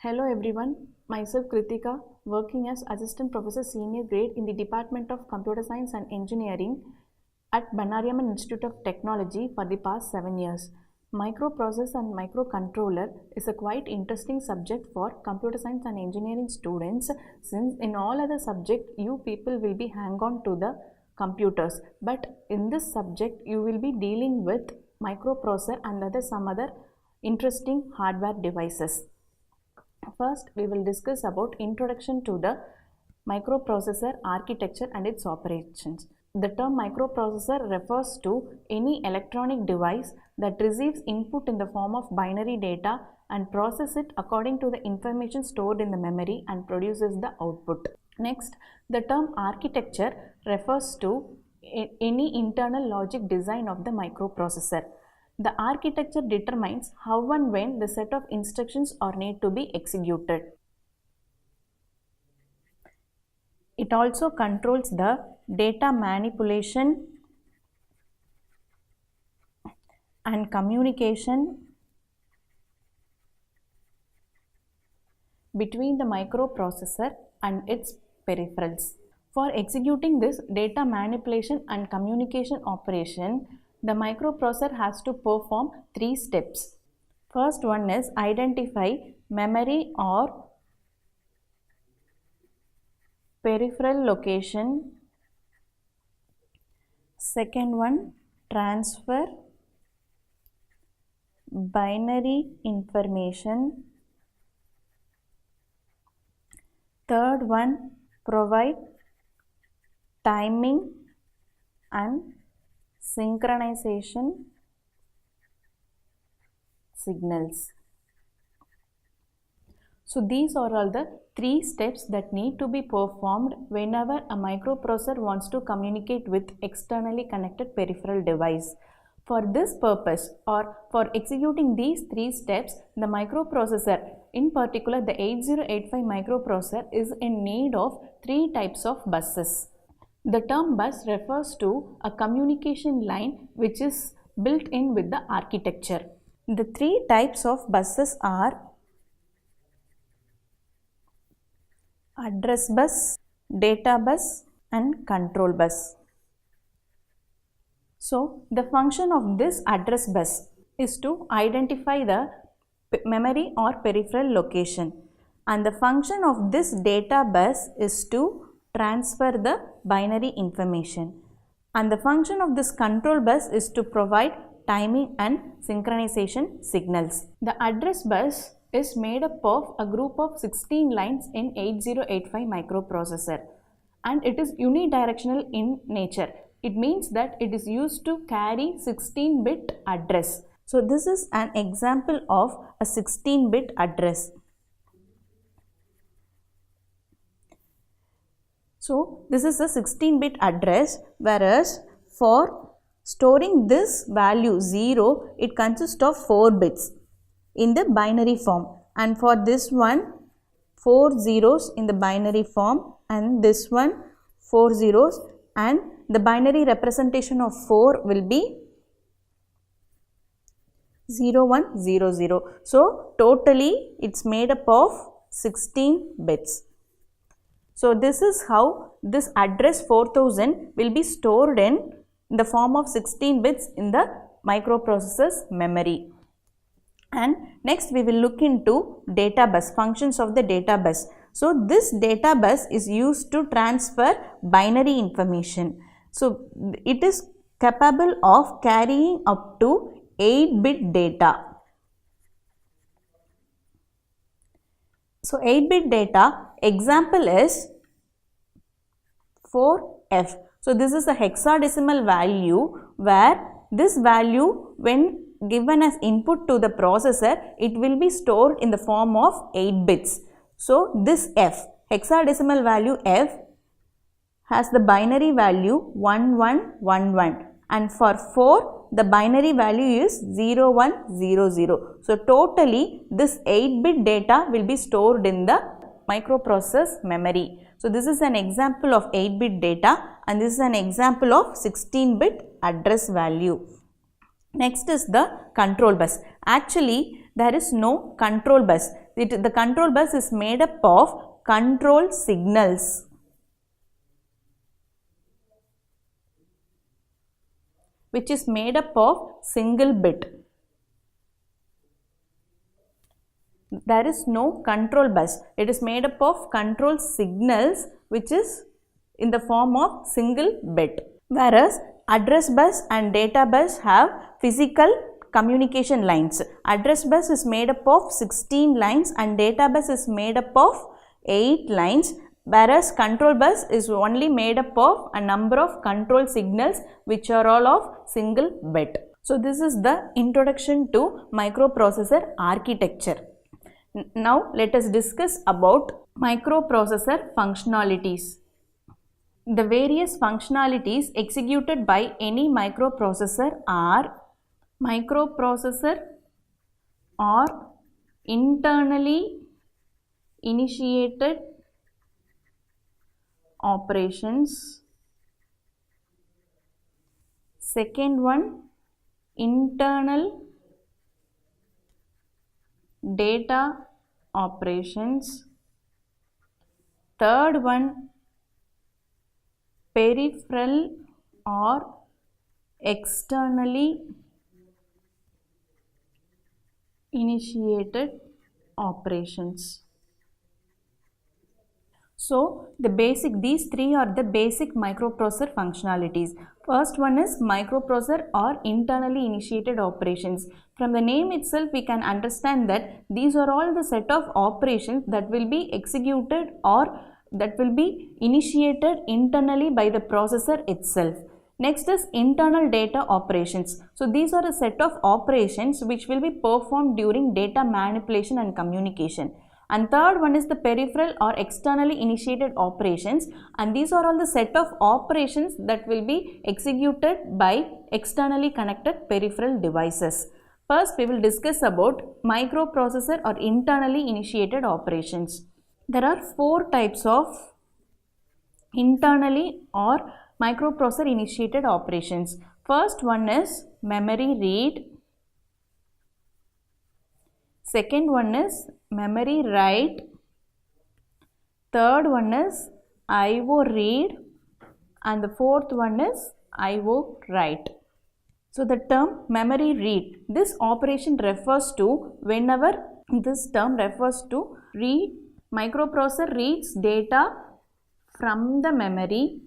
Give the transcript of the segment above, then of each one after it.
Hello everyone, myself Kritika, working as Assistant Professor Senior Grade in the Department of Computer Science and Engineering at Banariaman Institute of Technology for the past 7 years. Microprocessor and microcontroller is a quite interesting subject for computer science and engineering students, since in all other subjects you people will be hang on to the computers, but in this subject you will be dealing with microprocessor and some other interesting hardware devices. First, we will discuss about introduction to the microprocessor architecture and its operations. The term microprocessor refers to any electronic device that receives input in the form of binary data and processes it according to the information stored in the memory and produces the output. Next, the term architecture refers to any internal logic design of the microprocessor. The architecture determines how and when the set of instructions are need to be executed. It also controls the data manipulation and communication between the microprocessor and its peripherals. For executing this data manipulation and communication operation, the microprocessor has to perform 3 steps. First one is identify memory or peripheral location. Second one, transfer binary information. Third one, provide timing and synchronization signals. So these are all the 3 steps that need to be performed whenever a microprocessor wants to communicate with externally connected peripheral device. For this purpose, or for executing these 3 steps, the microprocessor, in particular the 8085 microprocessor, is in need of 3 types of buses. The term bus refers to a communication line which is built in with the architecture. The 3 types of buses are address bus, data bus and control bus. So, the function of this address bus is to identify the memory or peripheral location, and the function of this data bus is to transfer the binary information, and the function of this control bus is to provide timing and synchronization signals. The address bus is made up of a group of 16 lines in 8085 microprocessor, and it is unidirectional in nature. It means that it is used to carry 16-bit address. So this is an example of a 16-bit address. So this is a 16-bit address, whereas for storing this value 0, it consists of 4 bits in the binary form, and for this one 4 zeros in the binary form, and this one 4 zeros, and the binary representation of 4 will be 0100. So totally it's made up of 16 bits. So this is how this address 4000 will be stored in the form of 16 bits in the microprocessor's memory. And next we will look into data bus, functions of the data bus. So this data bus is used to transfer binary information. So it is capable of carrying up to 8-bit data. So 8-bit data example is 4F. So this is a hexadecimal value, where this value, when given as input to the processor, it will be stored in the form of 8 bits. So this F, hexadecimal value F, has the binary value 1111, and for 4 the binary value is 0100. So totally this 8-bit data will be stored in the microprocessor's memory. So this is an example of 8-bit data, and this is an example of 16-bit address value. Next is the control bus. Actually, there is no control bus. The control bus is made up of control signals. Which is made up of single bit. There is no control bus. It is made up of control signals which is in the form of single bit. Whereas address bus and data bus have physical communication lines. Address bus is made up of 16 lines and data bus is made up of 8 lines. Whereas control bus is only made up of a number of control signals which are all of single bit. So this is the introduction to microprocessor architecture. Now let us discuss about microprocessor functionalities. The various functionalities executed by any microprocessor are internally initiated operations. Second one, internal data operations. Third one, peripheral or externally initiated operations. So these three are the basic microprocessor functionalities. First one is microprocessor or internally initiated operations. From the name itself we can understand that these are all the set of operations that will be executed or that will be initiated internally by the processor itself. Next is internal data operations. So these are a set of operations which will be performed during data manipulation and communication. And third one is the peripheral or externally initiated operations, and these are all the set of operations that will be executed by externally connected peripheral devices. First we will discuss about microprocessor or internally initiated operations. There are 4 types of internally or microprocessor initiated operations. First one is memory read. Second one is memory write. Third one is IO read. And the fourth one is IO write. So the term memory read, this operation refers to microprocessor reads data from the memory,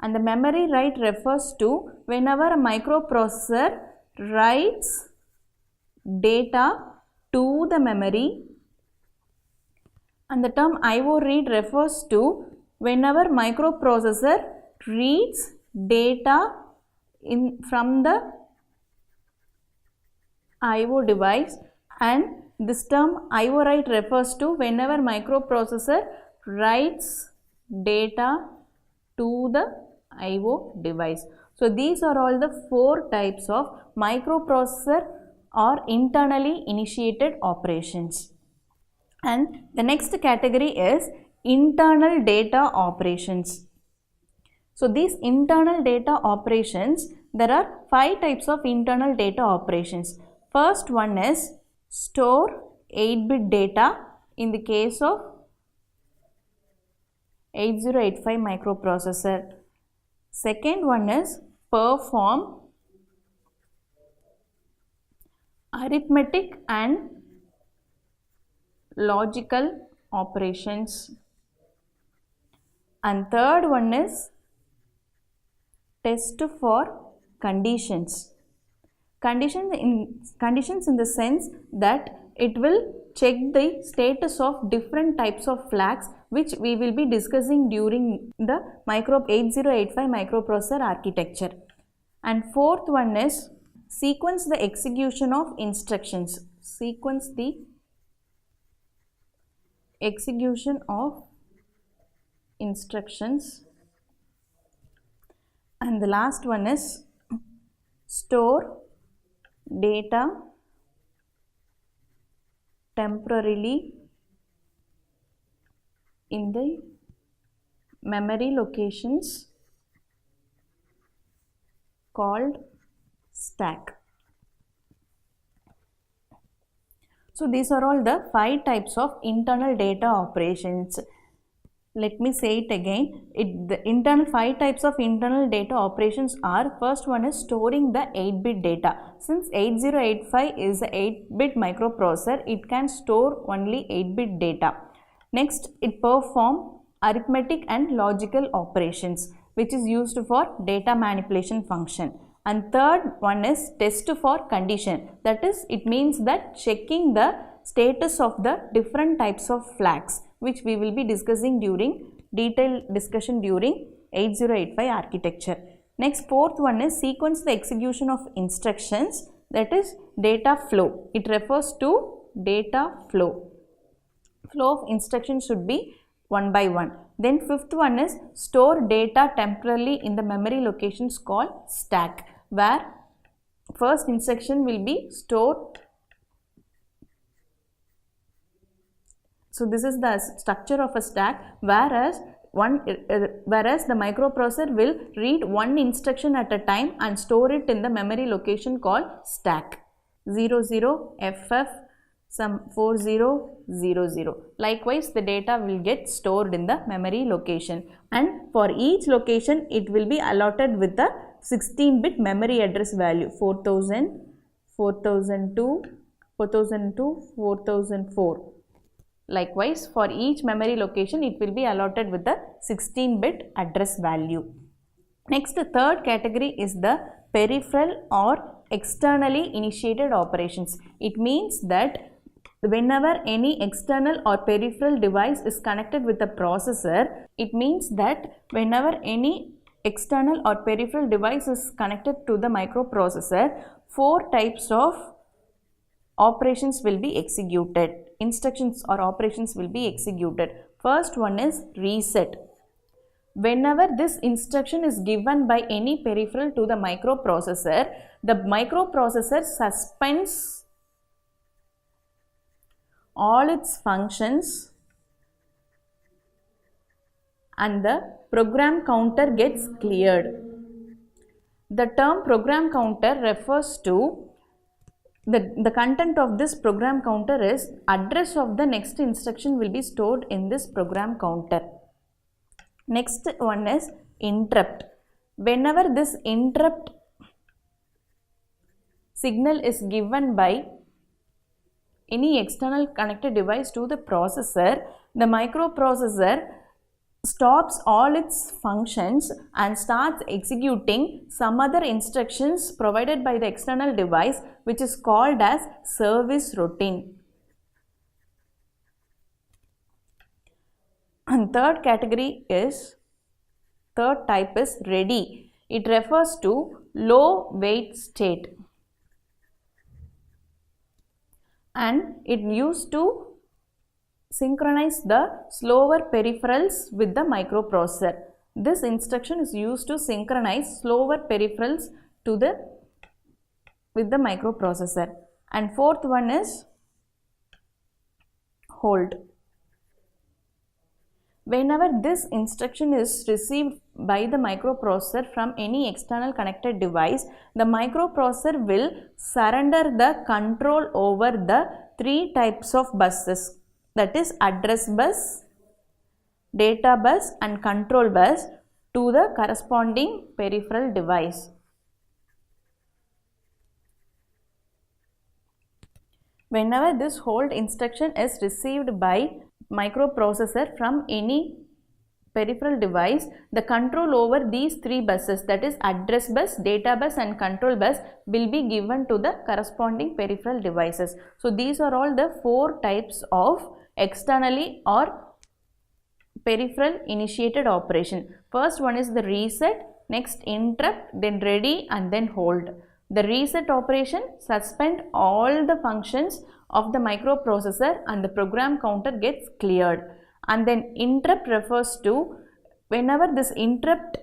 and the memory write refers to whenever a microprocessor writes data to the memory, and the term IO read refers to whenever microprocessor reads data from the IO device, and this term IO write refers to whenever microprocessor writes data to the IO device. So these are all the 4 types of microprocessor or internally initiated operations. And the next category is internal data operations. So these internal data operations, there are 5 types of internal data operations. First one is store 8-bit data in the case of 8085 microprocessor. Second one is perform arithmetic and logical operations. And third one is test for conditions. Conditions in the sense that it will check the status of different types of flags which we will be discussing during the 8085 microprocessor architecture. And fourth one is sequence the execution of instructions. Sequence the execution of instructions. And the last one is store data temporarily in the memory locations called stack. So these are all the 5 types of internal data operations. Let me say it again. The internal 5 types of internal data operations are, first one is storing the 8-bit data. Since 8085 is a 8-bit microprocessor, it can store only 8-bit data. Next, it performs arithmetic and logical operations, which is used for data manipulation function. And third one is test for condition. That is, it means that checking the status of the different types of flags, which we will be discussing during detailed discussion during 8085 architecture. Next, fourth one is sequence the execution of instructions, that is data flow. It refers to data flow. Flow of instructions should be one by one. Then fifth one is store data temporarily in the memory locations called stack, where first instruction will be stored. So this is the structure of a stack, whereas the microprocessor will read one instruction at a time and store it in the memory location called stack. 00FF some 4000. Likewise, the data will get stored in the memory location, and for each location it will be allotted with the 16-bit memory address value 4000, 4002, 4002, 4004. Likewise, for each memory location it will be allotted with the 16-bit address value. Next, the third category is the peripheral or externally initiated operations. It means that whenever any external or peripheral device is connected with the processor, it means that whenever any external or peripheral device is connected to the microprocessor, 4 types of operations will be executed. Instructions or operations will be executed. First one is reset. Whenever this instruction is given by any peripheral to the microprocessor suspends all its functions and the program counter gets cleared. The term program counter refers to the content of this program counter is address of the next instruction will be stored in this program counter. Next one is interrupt. Whenever this interrupt signal is given by any external connected device to the processor, the microprocessor stops all its functions and starts executing some other instructions provided by the external device, which is called as service routine. And third type is ready. It refers to low wait state, and it used to synchronize the slower peripherals with the microprocessor. This instruction is used to synchronize slower peripherals with the microprocessor. And fourth one is hold. Whenever this instruction is received by the microprocessor from any external connected device, the microprocessor will surrender the control over the 3 types of buses, that is address bus, data bus and control bus, to the corresponding peripheral device. Whenever this hold instruction is received by microprocessor from any peripheral device, the control over these 3 buses, that is address bus, data bus and control bus, will be given to the corresponding peripheral devices. So these are all the 4 types of externally or peripheral initiated operation. First one is the reset, next interrupt, then ready and then hold. The reset operation suspend all the functions of the microprocessor and the program counter gets cleared. And then interrupt refers to whenever this interrupt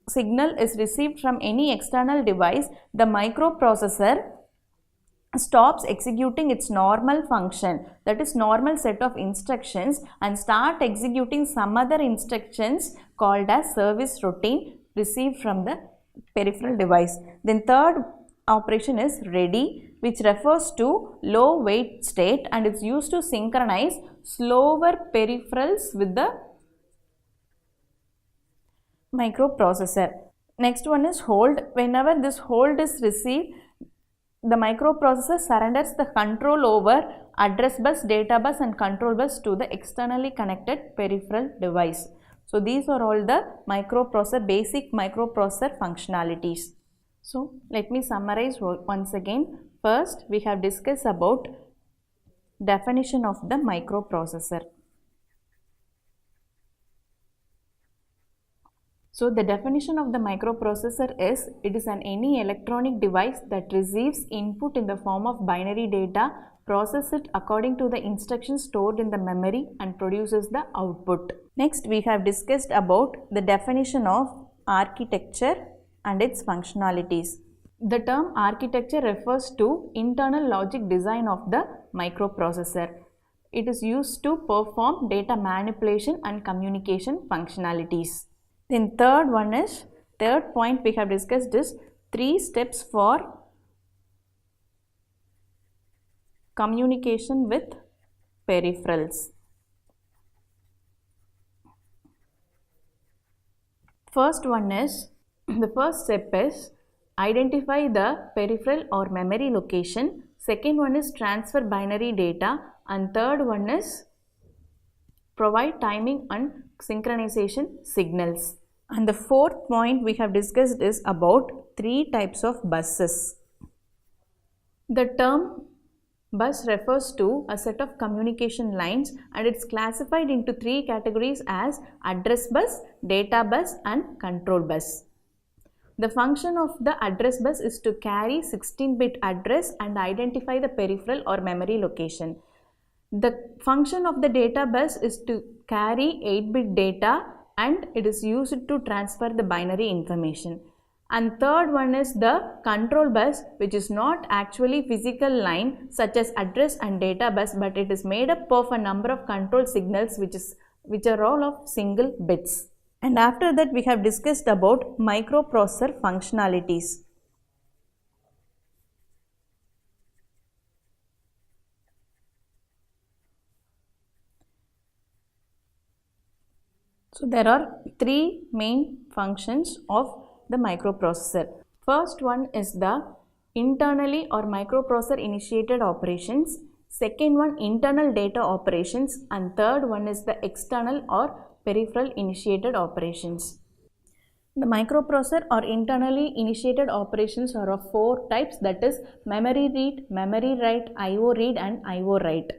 signal is received from any external device, the microprocessor stops executing its normal function, that is normal set of instructions, and start executing some other instructions called as service routine received from the peripheral device. Then third operation is ready. which refers to low weight state, and it's used to synchronize slower peripherals with the microprocessor. Next one is hold. Whenever this hold is received, the microprocessor surrenders the control over address bus, data bus and control bus to the externally connected peripheral device. So these are all the basic microprocessor functionalities. So let me summarize once again. First, we have discussed about definition of the microprocessor. So the definition of the microprocessor is, it is any electronic device that receives input in the form of binary data, processes it according to the instructions stored in the memory and produces the output. Next, we have discussed about the definition of architecture and its functionalities. The term architecture refers to internal logic design of the microprocessor. It is used to perform data manipulation and communication functionalities. Then third point we have discussed is 3 steps for communication with peripherals. The first step is identify the peripheral or memory location. Second one is transfer binary data, and third one is provide timing and synchronization signals. And the fourth point we have discussed is about 3 types of buses. The term bus refers to a set of communication lines, and it's classified into 3 categories as address bus, data bus and control bus. The function of the address bus is to carry 16-bit address and identify the peripheral or memory location. The function of the data bus is to carry 8-bit data, and it is used to transfer the binary information. And third one is the control bus, which is not actually physical line such as address and data bus, but it is made up of a number of control signals which are all of single bits. And after that, we have discussed about microprocessor functionalities. So there are 3 main functions of the microprocessor. First one is the internally or microprocessor initiated operations. Second one, internal data operations, and third one is the external or peripheral initiated operations. The microprocessor or internally initiated operations are of 4 types, that is memory read, memory write, IO read and IO write.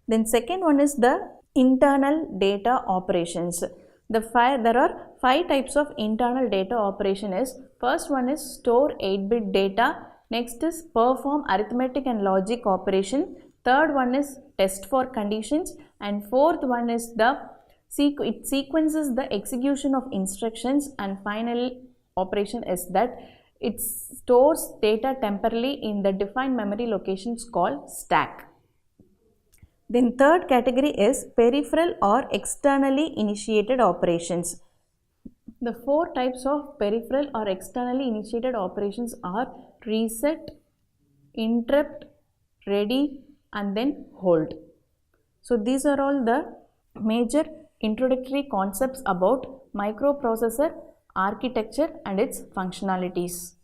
Then second one is the internal data operations. There are 5 types of internal data operation. First one is store 8-bit data, next is perform arithmetic and logic operation, third one is test for conditions, and fourth one is it sequences the execution of instructions, and final operation is that it stores data temporarily in the defined memory locations called stack. Then third category is peripheral or externally initiated operations. The 4 types of peripheral or externally initiated operations are reset, interrupt, ready and then hold. So these are all the major introductory concepts about microprocessor architecture and its functionalities.